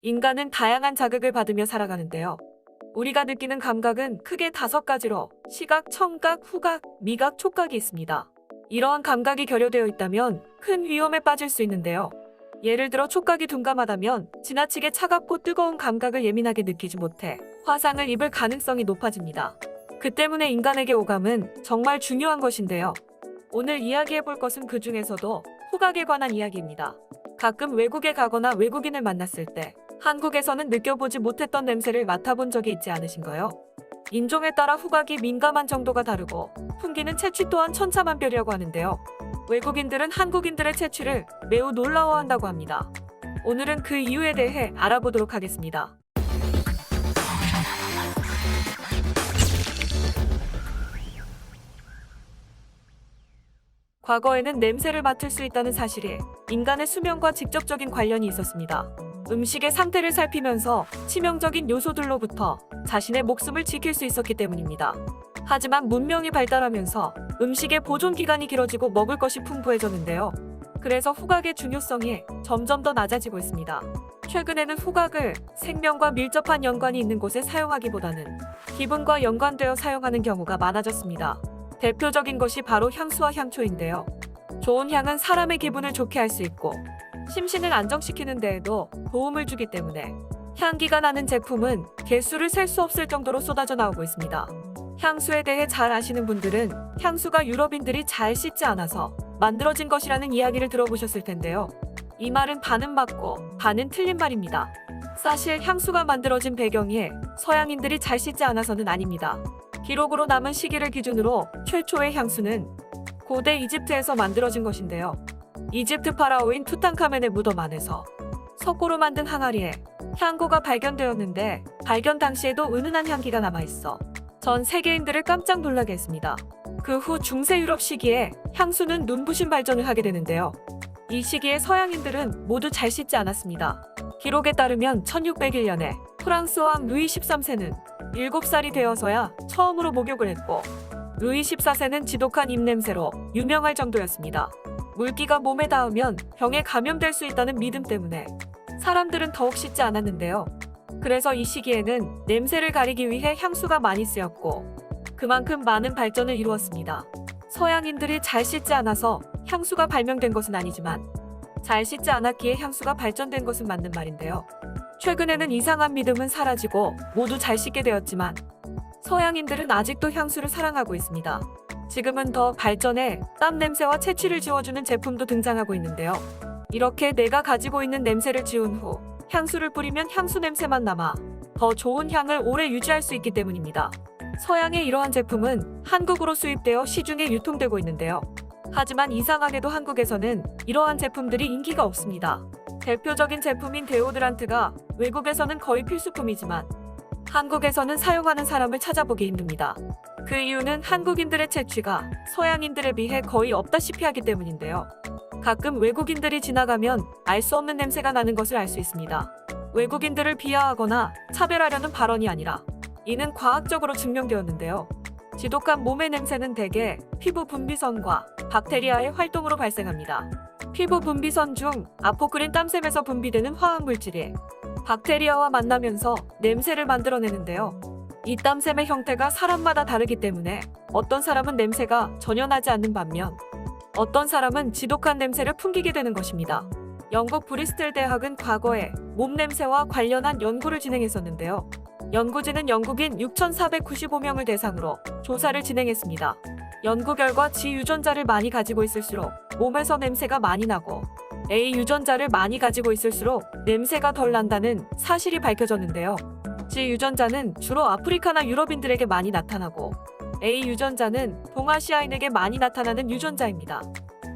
인간은 다양한 자극을 받으며 살아가는데요. 우리가 느끼는 감각은 크게 5가지로 시각, 청각, 후각, 미각, 촉각이 있습니다. 이러한 감각이 결여되어 있다면 큰 위험에 빠질 수 있는데요. 예를 들어 촉각이 둔감하다면 지나치게 차갑고 뜨거운 감각을 예민하게 느끼지 못해 화상을 입을 가능성이 높아집니다. 그 때문에 인간에게 오감은 정말 중요한 것인데요. 오늘 이야기해볼 것은 그 중에서도 후각에 관한 이야기입니다. 가끔 외국에 가거나 외국인을 만났을 때 한국에서는 느껴보지 못했던 냄새를 맡아본 적이 있지 않으신가요? 인종에 따라 후각이 민감한 정도가 다르고 풍기는 채취 또한 천차만별이라고 하는데요. 외국인들은 한국인들의 채취를 매우 놀라워한다고 합니다. 오늘은 그 이유에 대해 알아보도록 하겠습니다. 과거에는 냄새를 맡을 수 있다는 사실이 인간의 수명과 직접적인 관련이 있었습니다. 음식의 상태를 살피면서 치명적인 요소들로부터 자신의 목숨을 지킬 수 있었기 때문입니다. 하지만 문명이 발달하면서 음식의 보존 기간이 길어지고 먹을 것이 풍부해졌는데요. 그래서 후각의 중요성이 점점 더 낮아지고 있습니다. 최근에는 후각을 생명과 밀접한 연관이 있는 곳에 사용하기보다는 기분과 연관되어 사용하는 경우가 많아졌습니다. 대표적인 것이 바로 향수와 향초인데요. 좋은 향은 사람의 기분을 좋게 할 수 있고 심신을 안정시키는 데에도 도움을 주기 때문에 향기가 나는 제품은 개수를 셀 수 없을 정도로 쏟아져 나오고 있습니다. 향수에 대해 잘 아시는 분들은 향수가 유럽인들이 잘 씻지 않아서 만들어진 것이라는 이야기를 들어보셨을 텐데요. 이 말은 반은 맞고 반은 틀린 말입니다. 사실 향수가 만들어진 배경이 서양인들이 잘 씻지 않아서는 아닙니다. 기록으로 남은 시기를 기준으로 최초의 향수는 고대 이집트에서 만들어진 것인데요. 이집트 파라오인 투탕카멘의 무덤 안에서 석고로 만든 항아리에 향고가 발견되었는데 발견 당시에도 은은한 향기가 남아있어 전 세계인들을 깜짝 놀라게 했습니다. 그 후 중세 유럽 시기에 향수는 눈부신 발전을 하게 되는데요. 이 시기에 서양인들은 모두 잘 씻지 않았습니다. 기록에 따르면 1601년에 프랑스 왕 루이 13세는 7살이 되어서야 처음으로 목욕을 했고 루이 14세는 지독한 입냄새로 유명할 정도였습니다. 물기가 몸에 닿으면 병에 감염될 수 있다는 믿음 때문에 사람들은 더욱 씻지 않았는데요. 그래서 이 시기에는 냄새를 가리기 위해 향수가 많이 쓰였고 그만큼 많은 발전을 이루었습니다. 서양인들이 잘 씻지 않아서 향수가 발명된 것은 아니지만 잘 씻지 않았기에 향수가 발전된 것은 맞는 말인데요. 최근에는 이상한 믿음은 사라지고 모두 잘 씻게 되었지만 서양인들은 아직도 향수를 사랑하고 있습니다. 지금은 더 발전해 땀 냄새와 채취를 지워주는 제품도 등장하고 있는데요. 이렇게 내가 가지고 있는 냄새를 지운 후 향수를 뿌리면 향수 냄새만 남아 더 좋은 향을 오래 유지할 수 있기 때문입니다. 서양의 이러한 제품은 한국으로 수입되어 시중에 유통되고 있는데요. 하지만 이상하게도 한국에서는 이러한 제품들이 인기가 없습니다. 대표적인 제품인 데오드란트가 외국에서는 거의 필수품이지만 한국에서는 사용하는 사람을 찾아보기 힘듭니다. 그 이유는 한국인들의 채취가 서양인들에 비해 거의 없다시피 하기 때문인데요. 가끔 외국인들이 지나가면 알 수 없는 냄새가 나는 것을 알 수 있습니다. 외국인들을 비하하거나 차별하려는 발언이 아니라 이는 과학적으로 증명되었는데요. 지독한 몸의 냄새는 대개 피부 분비선과 박테리아의 활동으로 발생합니다. 피부 분비선 중 아포크린 땀샘에서 분비되는 화학물질이 박테리아와 만나면서 냄새를 만들어내는데요. 이 땀샘의 형태가 사람마다 다르기 때문에 어떤 사람은 냄새가 전혀 나지 않는 반면 어떤 사람은 지독한 냄새를 풍기게 되는 것입니다. 영국 브리스톨 대학은 과거에 몸 냄새와 관련한 연구를 진행했었는데요. 연구진은 영국인 6,495명을 대상으로 조사를 진행했습니다. 연구 결과 G 유전자를 많이 가지고 있을수록 몸에서 냄새가 많이 나고 A 유전자를 많이 가지고 있을수록 냄새가 덜 난다는 사실이 밝혀졌는데요. G 유전자는 주로 아프리카나 유럽인들에게 많이 나타나고 A 유전자는 동아시아인에게 많이 나타나는 유전자입니다.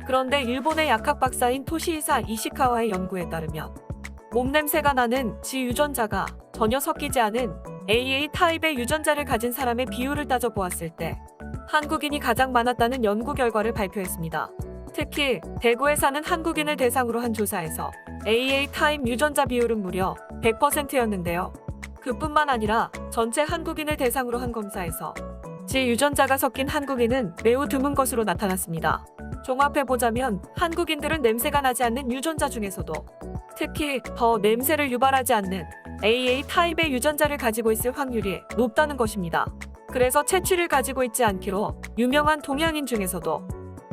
그런데 일본의 약학 박사인 토시이사 이시카와의 연구에 따르면 몸 냄새가 나는 G 유전자가 전혀 섞이지 않은 AA 타입의 유전자를 가진 사람의 비율을 따져보았을 때 한국인이 가장 많았다는 연구 결과를 발표했습니다. 특히 대구에 사는 한국인을 대상으로 한 조사에서 AA 타입 유전자 비율은 무려 100%였는데요. 그뿐만 아니라 전체 한국인을 대상으로 한 검사에서 G 유전자가 섞인 한국인은 매우 드문 것으로 나타났습니다. 종합해보자면 한국인들은 냄새가 나지 않는 유전자 중에서도 특히 더 냄새를 유발하지 않는 AA 타입의 유전자를 가지고 있을 확률이 높다는 것입니다. 그래서 채취를 가지고 있지 않기로 유명한 동양인 중에서도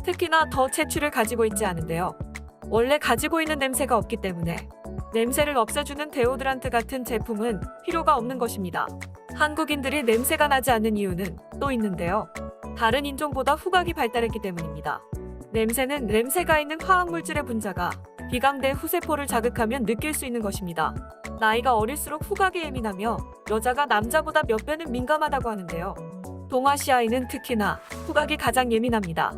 특히나 더 채취를 가지고 있지 않은데요. 원래 가지고 있는 냄새가 없기 때문에 냄새를 없애주는 데오드란트 같은 제품은 필요가 없는 것입니다. 한국인들이 냄새가 나지 않는 이유는 또 있는데요. 다른 인종보다 후각이 발달했기 때문입니다. 냄새는 냄새가 있는 화학물질의 분자가 비강대 후세포를 자극하면 느낄 수 있는 것입니다. 나이가 어릴수록 후각이 예민하며 여자가 남자보다 몇 배는 민감하다고 하는데요. 동아시아인은 특히나 후각이 가장 예민합니다.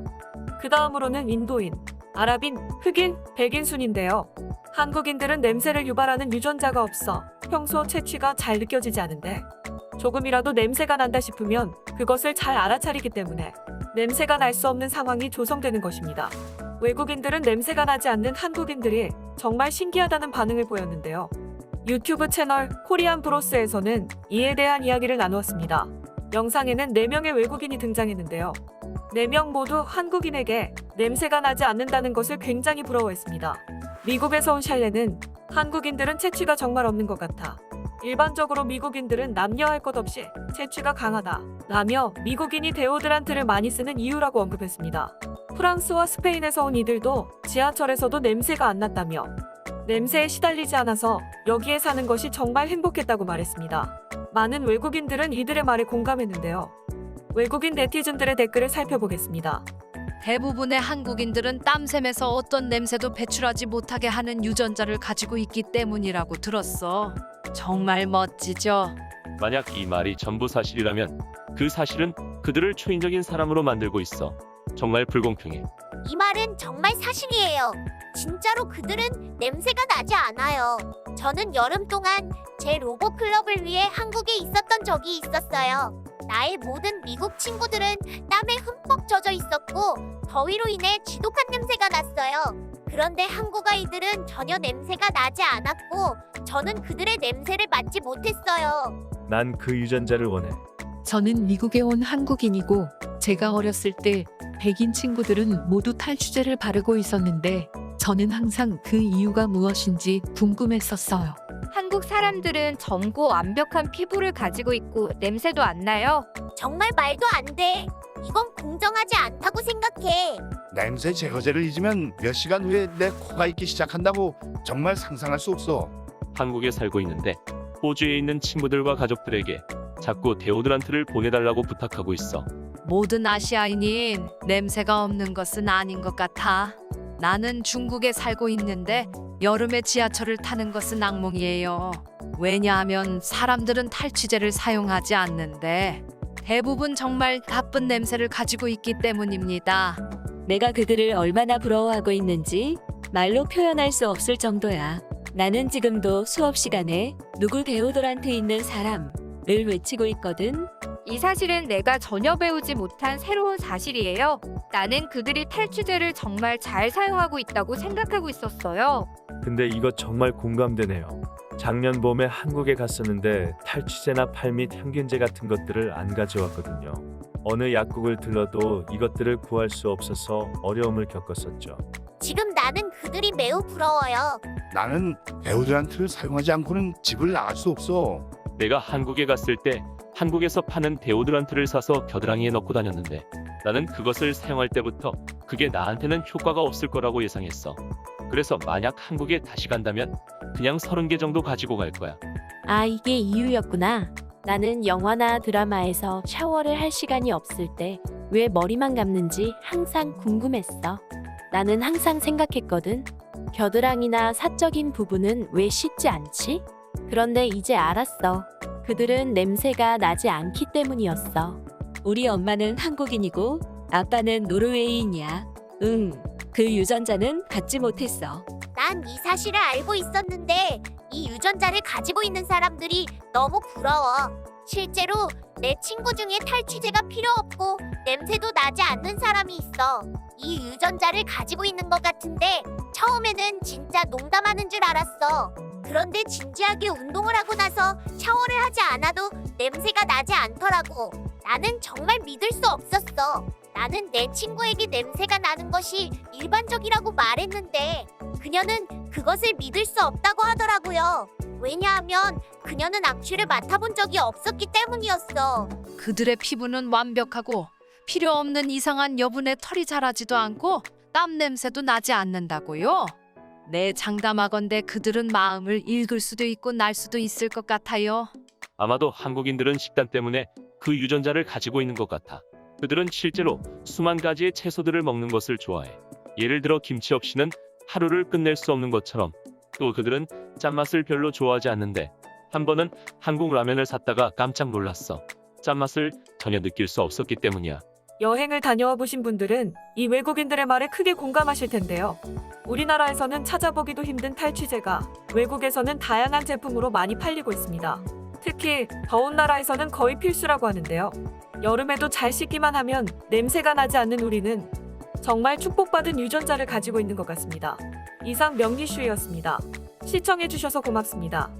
그 다음으로는 인도인, 아랍인, 흑인, 백인 순인데요. 한국인들은 냄새를 유발하는 유전자가 없어 평소 채취가 잘 느껴지지 않은데 조금이라도 냄새가 난다 싶으면 그것을 잘 알아차리기 때문에 냄새가 날 수 없는 상황이 조성되는 것입니다. 외국인들은 냄새가 나지 않는 한국인들이 정말 신기하다는 반응을 보였는데요. 유튜브 채널 코리안 브로스에서는 이에 대한 이야기를 나누었습니다. 영상에는 4명의 외국인이 등장했는데요. 4명 모두 한국인에게 냄새가 나지 않는다는 것을 굉장히 부러워했습니다. 미국에서 온 샬레는 한국인들은 채취가 정말 없는 것 같아. 일반적으로 미국인들은 남녀할 것 없이 채취가 강하다 라며 미국인이 데오드란트를 많이 쓰는 이유라고 언급했습니다. 프랑스와 스페인에서 온 이들도 지하철에서도 냄새가 안 났다며 냄새에 시달리지 않아서 여기에 사는 것이 정말 행복했다고 말했습니다. 많은 외국인들은 이들의 말에 공감했는데요. 외국인 네티즌들의 댓글을 살펴보겠습니다. 대부분의 한국인들은 땀샘에서 어떤 냄새도 배출하지 못하게 하는 유전자를 가지고 있기 때문이라고 들었어. 정말 멋지죠? 만약 이 말이 전부 사실이라면 그 사실은 그들을 초인적인 사람으로 만들고 있어. 정말 불공평해. 이 말은 정말 사실이에요. 진짜로 그들은 냄새가 나지 않아요. 저는 여름 동안 제 로봇 클럽을 위해 한국에 있었던 적이 있었어요. 나의 모든 미국 친구들은 땀에 흠뻑 젖어 있었고 더위로 인해 지독한 냄새가 났어요. 그런데 한국 아이들은 전혀 냄새가 나지 않았고 저는 그들의 냄새를 맡지 못했어요. 난 그 유전자를 원해. 저는 미국에 온 한국인이고 제가 어렸을 때 백인 친구들은 모두 탈취제를 바르고 있었는데 저는 항상 그 이유가 무엇인지 궁금했었어요. 한국 사람들은 젊고 완벽한 피부를 가지고 있고 냄새도 안 나요. 정말 말도 안 돼. 이건 공정하지 않다고 생각해. 냄새 제거제를 잊으면 몇 시간 후에 내 코가 있기 시작한다고 정말 상상할 수 없어. 한국에 살고 있는데 호주에 있는 친구들과 가족들에게 자꾸 데오드란트를 보내달라고 부탁하고 있어. 모든 아시아인이 냄새가 없는 것은 아닌 것 같아. 나는 중국에 살고 있는데 여름에 지하철을 타는 것은 악몽이에요. 왜냐하면 사람들은 탈취제를 사용하지 않는데 대부분 정말 나쁜 냄새를 가지고 있기 때문입니다. 내가 그들을 얼마나 부러워하고 있는지 말로 표현할 수 없을 정도야. 나는 지금도 수업 시간에 누구 데오도란트 있는 사람을 외치고 있거든. 이 사실은 내가 전혀 배우지 못한 새로운 사실이에요. 나는 그들이 탈취제를 정말 잘 사용하고 있다고 생각하고 있었어요. 근데 이거 정말 공감되네요. 작년 봄에 한국에 갔었는데 탈취제나 팔 및 향균제 같은 것들을 안 가져왔거든요. 어느 약국을 들러도 이것들을 구할 수 없어서 어려움을 겪었었죠. 지금 나는 그들이 매우 부러워요. 나는 데오드란트를 사용하지 않고는 집을 나갈 수 없어. 내가 한국에 갔을 때 한국에서 파는 데오드란트를 사서 겨드랑이에 넣고 다녔는데 나는 그것을 사용할 때부터 그게 나한테는 효과가 없을 거라고 예상했어. 그래서 만약 한국에 다시 간다면 그냥 30개 정도 가지고 갈 거야. 아, 이게 이유였구나. 나는 영화나 드라마에서 샤워를 할 시간이 없을 때 왜 머리만 감는지 항상 궁금했어. 나는 항상 생각했거든. 겨드랑이나 사적인 부분은 왜 씻지 않지? 그런데 이제 알았어. 그들은 냄새가 나지 않기 때문이었어. 우리 엄마는 한국인이고 아빠는 노르웨이인이야. 그 유전자는 갖지 못했어. 난 이 사실을 알고 있었는데 이 유전자를 가지고 있는 사람들이 너무 부러워. 실제로 내 친구 중에 탈취제가 필요 없고 냄새도 나지 않는 사람이 있어. 이 유전자를 가지고 있는 것 같은데 처음에는 진짜 농담하는 줄 알았어. 그런데 진지하게 운동을 하고 나서 샤워를 하지 않아도 냄새가 나지 않더라고. 나는 정말 믿을 수 없었어. 나는 내 친구에게 냄새가 나는 것이 일반적이라고 말했는데 그녀는 그것을 믿을 수 없다고 하더라고요. 왜냐하면 그녀는 악취를 맡아본 적이 없었기 때문이었어. 그들의 피부는 완벽하고 필요 없는 이상한 여분의 털이 자라지도 않고 땀 냄새도 나지 않는다고요? 네, 장담하건대 그들은 마음을 읽을 수도 있고 날 수도 있을 것 같아요. 아마도 한국인들은 식단 때문에 그 유전자를 가지고 있는 것 같아. 그들은 실제로 수만 가지의 채소들을 먹는 것을 좋아해. 예를 들어 김치 없이는 하루를 끝낼 수 없는 것처럼. 또 그들은 짠맛을 별로 좋아하지 않는데 한 번은 한국 라면을 샀다가 깜짝 놀랐어. 짠맛을 전혀 느낄 수 없었기 때문이야. 여행을 다녀와 보신 분들은 이 외국인들의 말에 크게 공감하실 텐데요. 우리나라에서는 찾아보기도 힘든 탈취제가 외국에서는 다양한 제품으로 많이 팔리고 있습니다. 특히 더운 나라에서는 거의 필수라고 하는데요. 여름에도 잘 씻기만 하면 냄새가 나지 않는 우리는 정말 축복받은 유전자를 가지고 있는 것 같습니다. 이상 명리슈이였습니다. 시청해주셔서 고맙습니다.